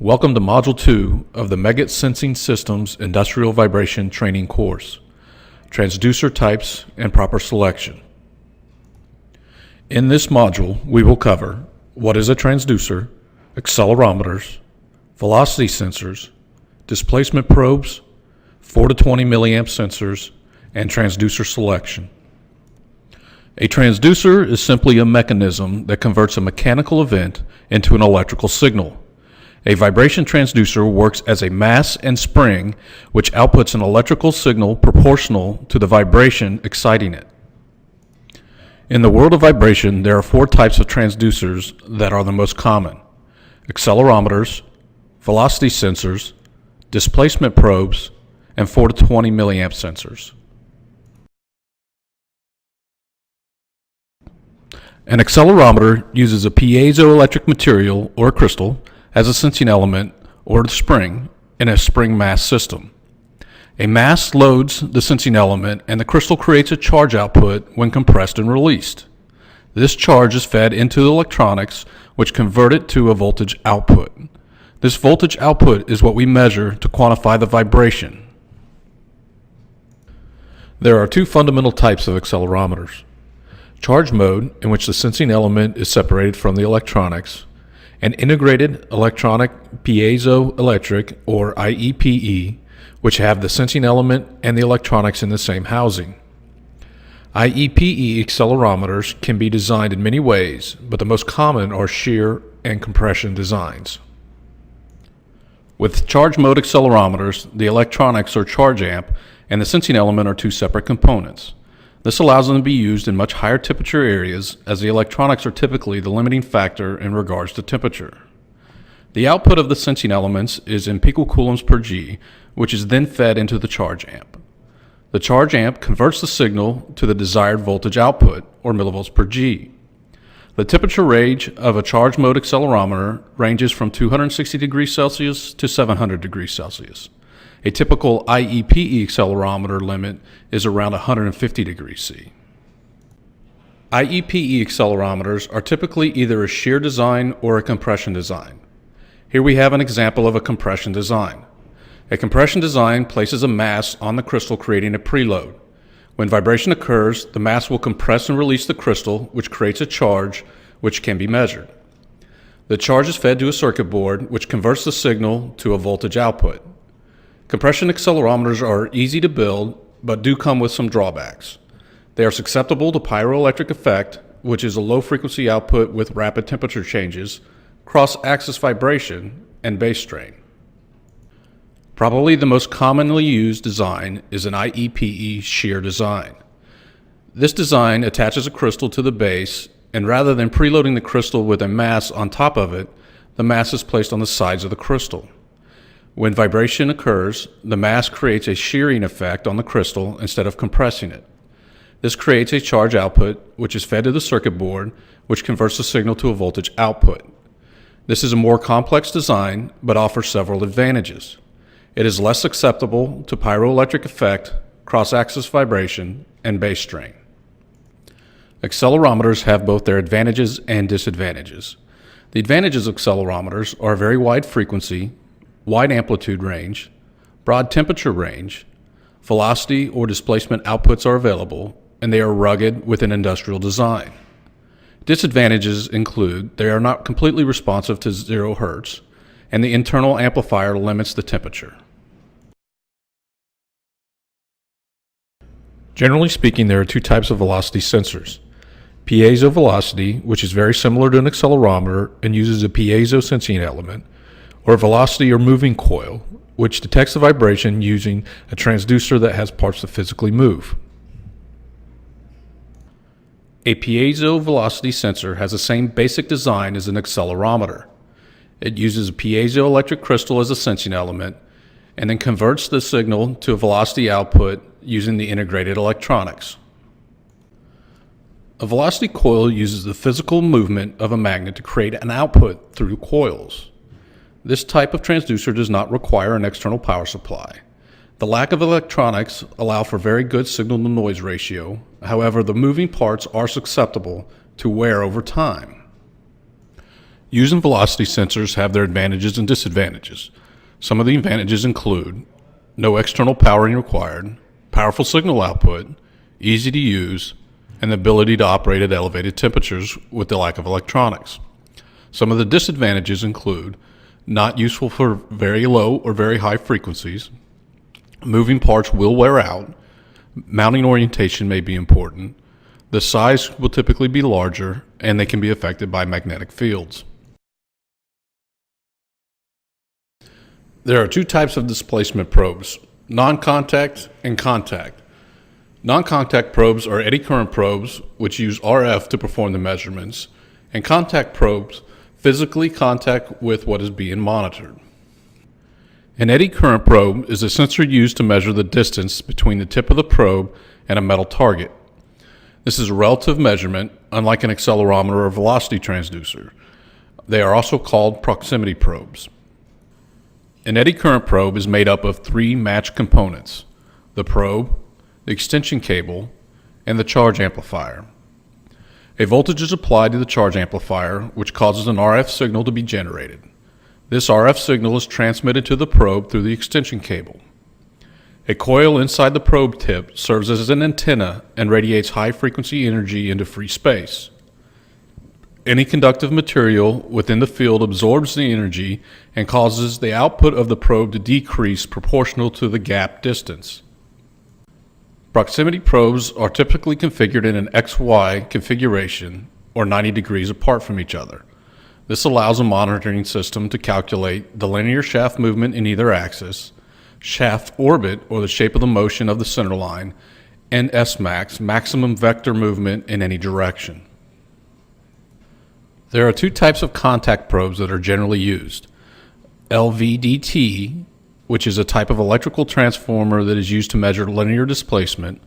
Welcome to Module 2 of the Megget Sensing Systems Industrial Vibration Training course, Transducer Types and Proper Selection. In this module, we will cover what is a transducer, accelerometers, velocity sensors, displacement probes, 4 to 20 milliamp sensors, and transducer selection. A transducer is simply a mechanism that converts a mechanical event into an electrical signal. A vibration transducer works as a mass and spring which outputs an electrical signal proportional to the vibration exciting it. In the world of vibration, there are 4 types of transducers that are the most common: accelerometers, velocity sensors, displacement probes, and 4 to 20 milliamp sensors. An accelerometer uses a piezoelectric material or crystal as a sensing element or spring in a spring mass system. A mass loads the sensing element and the crystal creates a charge output when compressed and released. This charge is fed into the electronics which convert it to a voltage output. This voltage output is what we measure to quantify the vibration. There are 2 fundamental types of accelerometers: charge mode, in which the sensing element is separated from the electronics, and integrated electronic piezoelectric, or IEPE, which have the sensing element and the electronics in the same housing. IEPE accelerometers can be designed in many ways, but the most common are shear and compression designs. With charge mode accelerometers, the electronics or charge amp and the sensing element are 2 separate components. This allows them to be used in much higher temperature areas, as the electronics are typically the limiting factor in regards to temperature. The output of the sensing elements is in picocoulombs per G, which is then fed into the charge amp. The charge amp converts the signal to the desired voltage output, or millivolts per G. The temperature range of a charge mode accelerometer ranges from 260 degrees Celsius to 700 degrees Celsius. A typical IEPE accelerometer limit is around 150 degrees C. IEPE accelerometers are typically either a shear design or a compression design. Here we have an example of a compression design. A compression design places a mass on the crystal, creating a preload. When vibration occurs, the mass will compress and release the crystal, which creates a charge which can be measured. The charge is fed to a circuit board, which converts the signal to a voltage output. Compression accelerometers are easy to build, but do come with some drawbacks. They are susceptible to pyroelectric effect, which is a low-frequency output with rapid temperature changes, cross-axis vibration, and base strain. Probably the most commonly used design is an IEPE shear design. This design attaches a crystal to the base, and rather than preloading the crystal with a mass on top of it, the mass is placed on the sides of the crystal. When vibration occurs, the mass creates a shearing effect on the crystal instead of compressing it. This creates a charge output, which is fed to the circuit board, which converts the signal to a voltage output. This is a more complex design, but offers several advantages. It is less susceptible to pyroelectric effect, cross-axis vibration, and base strain. Accelerometers have both their advantages and disadvantages. The advantages of accelerometers are very wide frequency, wide amplitude range, broad temperature range, velocity or displacement outputs are available, and they are rugged with an industrial design. Disadvantages include they are not completely responsive to 0 Hz, and the internal amplifier limits the temperature. Generally speaking, there are 2 types of velocity sensors: piezo velocity, which is very similar to an accelerometer and uses a piezo sensing element, or velocity or moving coil, which detects the vibration using a transducer that has parts that physically move. A piezo velocity sensor has the same basic design as an accelerometer. It uses a piezoelectric crystal as a sensing element and then converts the signal to a velocity output using the integrated electronics. A velocity coil uses the physical movement of a magnet to create an output through coils. This type of transducer does not require an external power supply. The lack of electronics allow for very good signal-to-noise ratio. However, the moving parts are susceptible to wear over time. Use and velocity sensors have their advantages and disadvantages. Some of the advantages include no external powering required, powerful signal output, easy to use, and the ability to operate at elevated temperatures with the lack of electronics. Some of the disadvantages include not useful for very low or very high frequencies, moving parts will wear out, mounting orientation may be important, the size will typically be larger, and they can be affected by magnetic fields. There are two types of displacement probes, non-contact and contact. Non-contact probes are eddy current probes, which use RF to perform the measurements, and contact probes physically contact with what is being monitored. An eddy current probe is a sensor used to measure the distance between the tip of the probe and a metal target. This is a relative measurement, unlike an accelerometer or velocity transducer. They are also called proximity probes. An eddy current probe is made up of three matched components: the probe, the extension cable, and the charge amplifier. A voltage is applied to the charge amplifier, which causes an RF signal to be generated. This RF signal is transmitted to the probe through the extension cable. A coil inside the probe tip serves as an antenna and radiates high-frequency energy into free space. Any conductive material within the field absorbs the energy and causes the output of the probe to decrease proportional to the gap distance. Proximity probes are typically configured in an XY configuration or 90 degrees apart from each other. This allows a monitoring system to calculate the linear shaft movement in either axis, shaft orbit or the shape of the motion of the center line, and S-max, maximum vector movement in any direction. There are two types of contact probes that are generally used. LVDT, which is a type of electrical transformer that is used to measure linear displacement,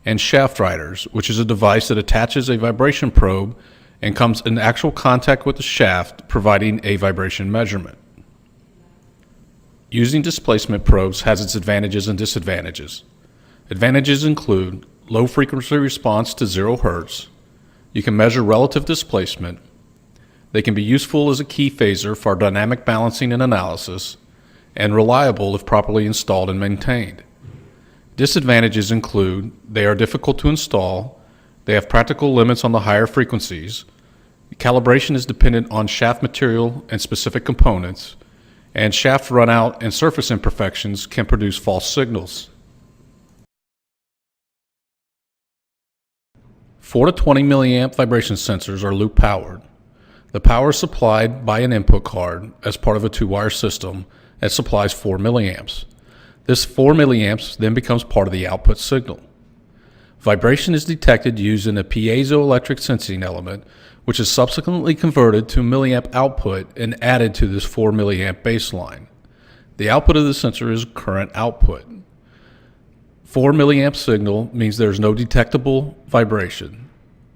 and shaft riders, which is a device that attaches a vibration probe and comes in actual contact with the shaft, providing a vibration measurement. Using displacement probes has its advantages and disadvantages. Advantages include low frequency response to 0 Hz. You can measure relative displacement. They can be useful as a key phaser for dynamic balancing and analysis, and reliable if properly installed and maintained. Disadvantages include they are difficult to install, they have practical limits on the higher frequencies, calibration is dependent on shaft material and specific components, and shaft runout and surface imperfections can produce false signals. 4 to 20 milliamp vibration sensors are loop powered. The power is supplied by an input card as part of a 2-wire system that supplies 4 milliamps. This 4 milliamps then becomes part of the output signal. Vibration is detected using a piezoelectric sensing element, which is subsequently converted to milliamp output and added to this 4 milliamp baseline. The output of the sensor is current output. 4 milliamp signal means there is no detectable vibration.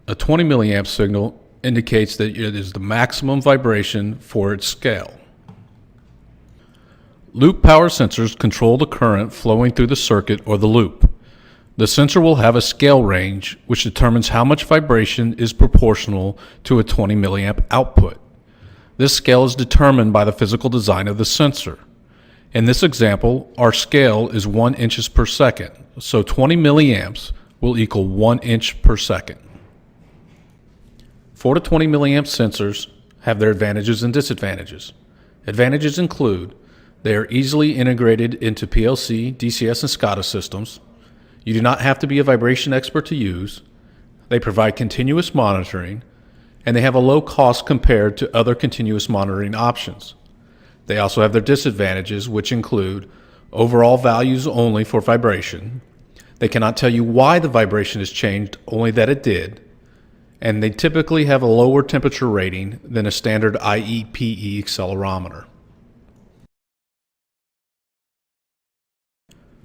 A 20 milliamp signal indicates that it is the maximum vibration for its scale. Loop power sensors control the current flowing through the circuit or the loop. The sensor will have a scale range which determines how much vibration is proportional to a 20 milliamp output. This scale is determined by the physical design of the sensor. In this example, our scale is 1 inches per second, so 20 milliamps will equal 1 inch per second. 4 to 20 milliamp sensors have their advantages and disadvantages. Advantages include they are easily integrated into PLC, DCS, and SCADA systems. You do not have to be a vibration expert to use. They provide continuous monitoring, and they have a low cost compared to other continuous monitoring options. They also have their disadvantages, which include overall values only for vibration. They cannot tell you why the vibration has changed, only that it did. And they typically have a lower temperature rating than a standard IEPE accelerometer.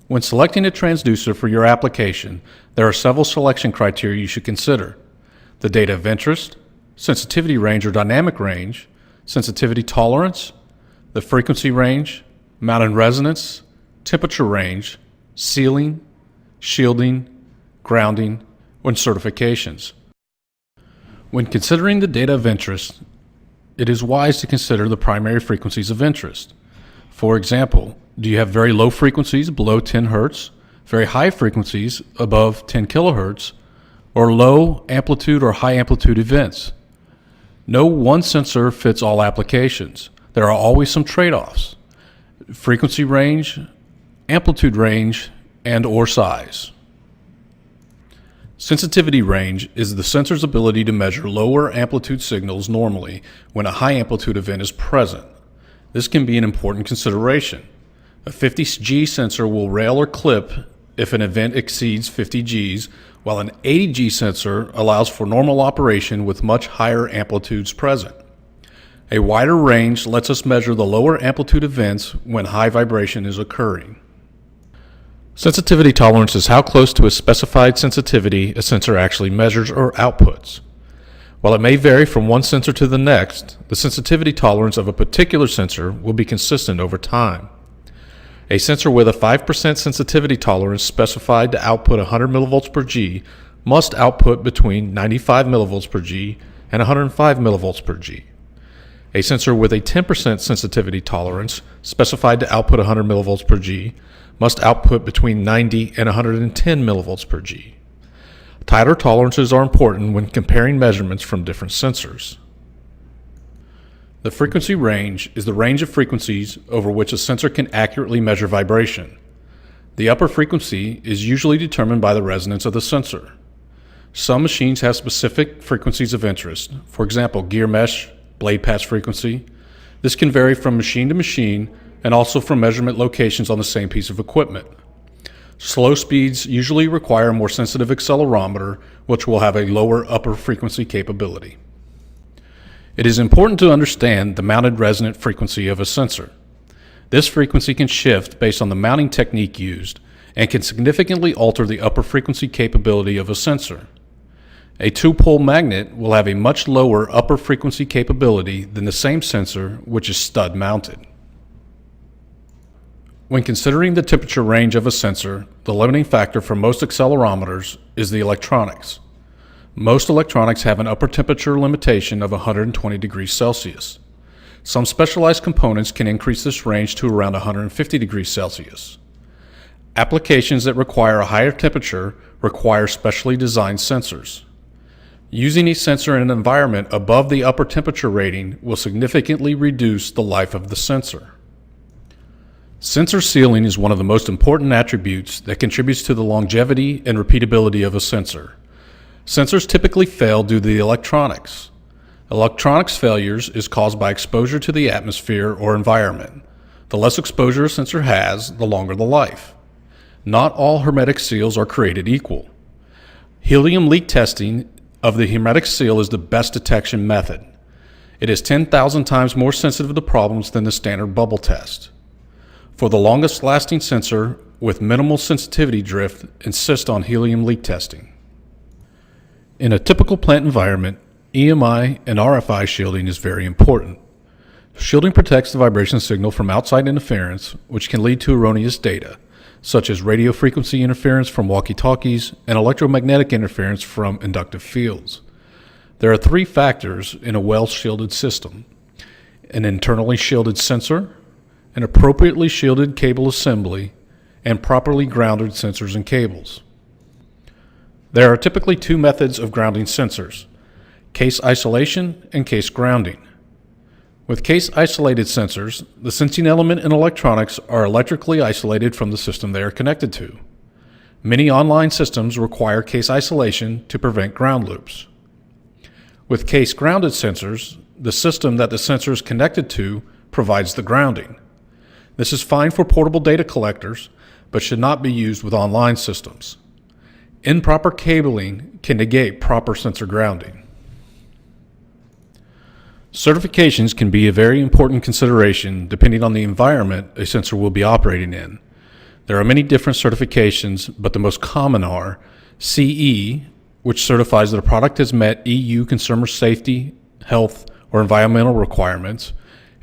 When selecting a transducer for your application, there are several selection criteria you should consider: the data of interest, sensitivity range or dynamic range, sensitivity tolerance, the frequency range, mount and resonance, temperature range, sealing, shielding, grounding, and certifications. When considering the data of interest, it is wise to consider the primary frequencies of interest. For example, do you have very low frequencies below 10 Hz, very high frequencies above 10 kHz, or low amplitude or high amplitude events? No one sensor fits all applications. There are always some trade-offs: frequency range, amplitude range, and/or size. Sensitivity range is the sensor's ability to measure lower amplitude signals normally when a high amplitude event is present. This can be an important consideration. A 50G sensor will rail or clip if an event exceeds 50 Gs, while an 80G sensor allows for normal operation with much higher amplitudes present. A wider range lets us measure the lower amplitude events when high vibration is occurring. Sensitivity tolerance is how close to a specified sensitivity a sensor actually measures or outputs. While it may vary from one sensor to the next, the sensitivity tolerance of a particular sensor will be consistent over time. A sensor with a 5% sensitivity tolerance specified to output 100 mV per G must output between 95 mV per G and 105 mV per G. A sensor with a 10% sensitivity tolerance specified to output 100 mV per G must output between 90 and 110 mV per G. Tighter tolerances are important when comparing measurements from different sensors. The frequency range is the range of frequencies over which a sensor can accurately measure vibration. The upper frequency is usually determined by the resonance of the sensor. Some machines have specific frequencies of interest, for example, gear mesh, blade patch frequency. This can vary from machine to machine and also from measurement locations on the same piece of equipment. Slow speeds usually require a more sensitive accelerometer, which will have a lower upper frequency capability. It is important to understand the mounted resonant frequency of a sensor. This frequency can shift based on the mounting technique used and can significantly alter the upper frequency capability of a sensor. A two-pole magnet will have a much lower upper frequency capability than the same sensor which is stud mounted. When considering the temperature range of a sensor, the limiting factor for most accelerometers is the electronics. Most electronics have an upper temperature limitation of 120 degrees Celsius. Some specialized components can increase this range to around 150 degrees Celsius. Applications that require a higher temperature require specially designed sensors. Using a sensor in an environment above the upper temperature rating will significantly reduce the life of the sensor. Sensor sealing is one of the most important attributes that contributes to the longevity and repeatability of a sensor. Sensors typically fail due to the electronics. Electronics failures is caused by exposure to the atmosphere or environment. The less exposure a sensor has, the longer the life. Not all hermetic seals are created equal. Helium leak testing of the hermetic seal is the best detection method. It is 10,000 times more sensitive to problems than the standard bubble test. For the longest lasting sensor with minimal sensitivity drift, insist on helium leak testing. In a typical plant environment, EMI and RFI shielding is very important. Shielding protects the vibration signal from outside interference, which can lead to erroneous data, such as radio frequency interference from walkie-talkies and electromagnetic interference from inductive fields. There are three factors in a well-shielded system: an internally shielded sensor, an appropriately shielded cable assembly, and properly grounded sensors and cables. There are typically two methods of grounding sensors: case isolation and case grounding. With case-isolated sensors, the sensing element and electronics are electrically isolated from the system they are connected to. Many online systems require case isolation to prevent ground loops. With case-grounded sensors, the system that the sensor is connected to provides the grounding. This is fine for portable data collectors, but should not be used with online systems. Improper cabling can negate proper sensor grounding. Certifications can be a very important consideration depending on the environment a sensor will be operating in. There are many different certifications, but the most common are CE, which certifies that a product has met EU consumer safety, health, or environmental requirements,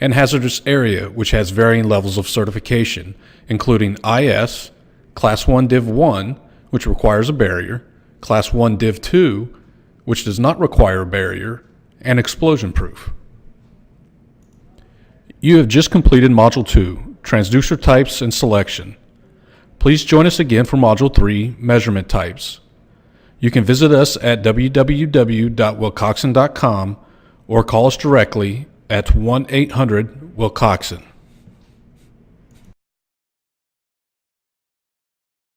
and hazardous area, which has varying levels of certification, including IS, Class 1 Div 1, which requires a barrier, Class 1 Div 2, which does not require a barrier, and explosion proof. You have just completed Module 2, Transducer Types and Selection. Please join us again for Module 3, Measurement Types. You can visit us at www.wilcoxon.com or call us directly at 1-800-WILCOXON.